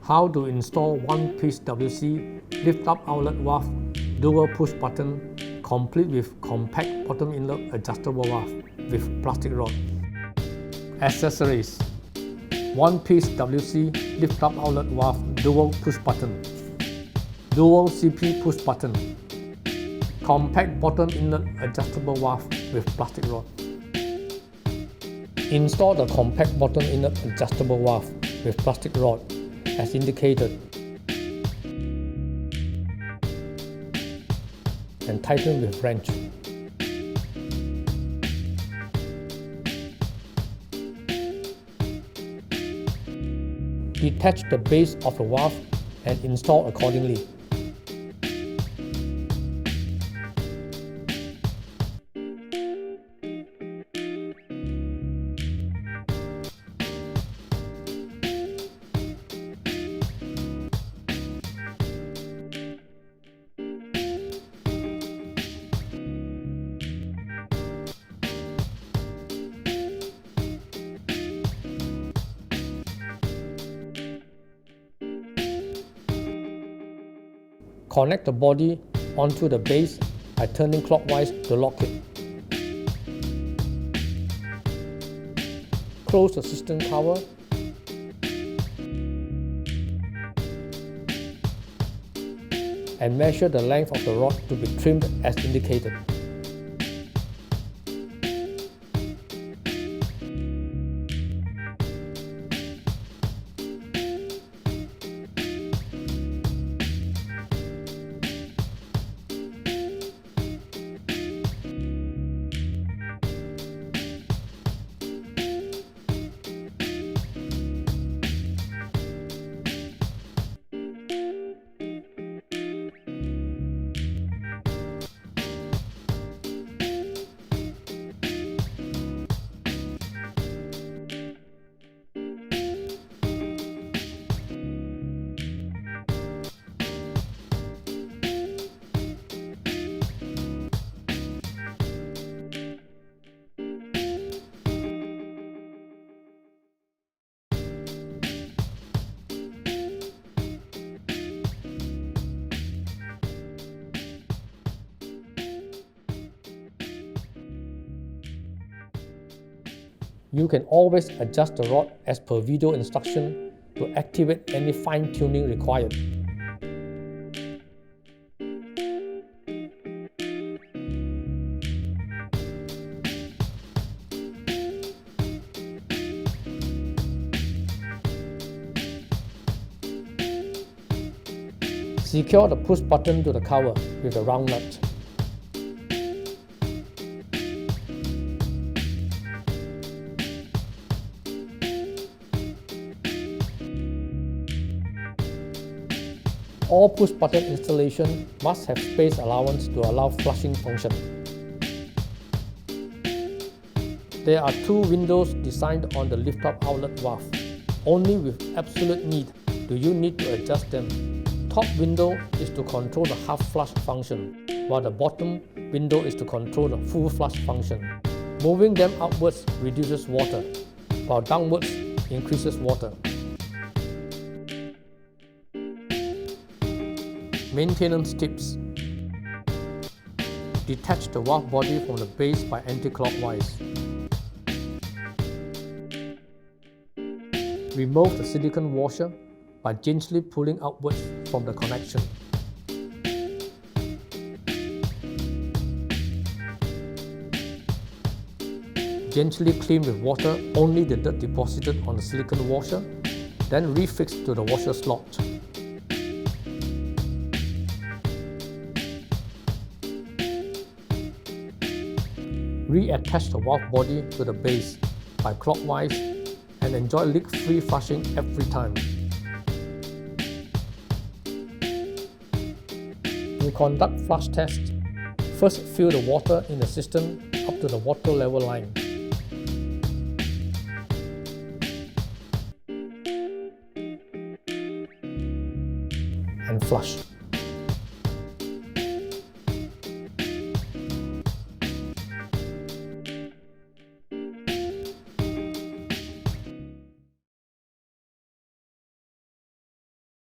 How to install one-piece WC lift-up outlet valve, dual push button, complete with compact bottom inlet adjustable valve with plastic rod. Accessories: one-piece WC lift-up outlet valve, dual push button, dual CP push button, compact bottom inlet adjustable valve with plastic rod. Install the compact bottom inlet adjustable valve with plastic rod as indicated and tighten with wrench. Detach the base of the valve and install accordingly. Connect the body onto the base by turning clockwise to lock it. Close the system cover and measure the length of the rod to be trimmed as indicated. You can always adjust the rod as per video instruction to activate any fine-tuning required. Secure the push button to the cover with a round nut. All push button installation must have space allowance to allow flushing function. There are two windows designed on the lift-up outlet valve. Only with absolute need do you need to adjust them. Top window is to control the half flush function, while the bottom window is to control the full flush function. Moving them upwards reduces water, while downwards increases water. Maintenance tips: detach the valve body from the base by anti-clockwise. Remove the silicone washer by gently pulling outwards from the connection. Gently clean with water only the dirt deposited on the silicone washer, then refix to the washer slot. Reattach the valve body to the base by clockwise and enjoy leak-free flushing every time. To conduct flush test, first fill the water in the system up to the water level line. And flush.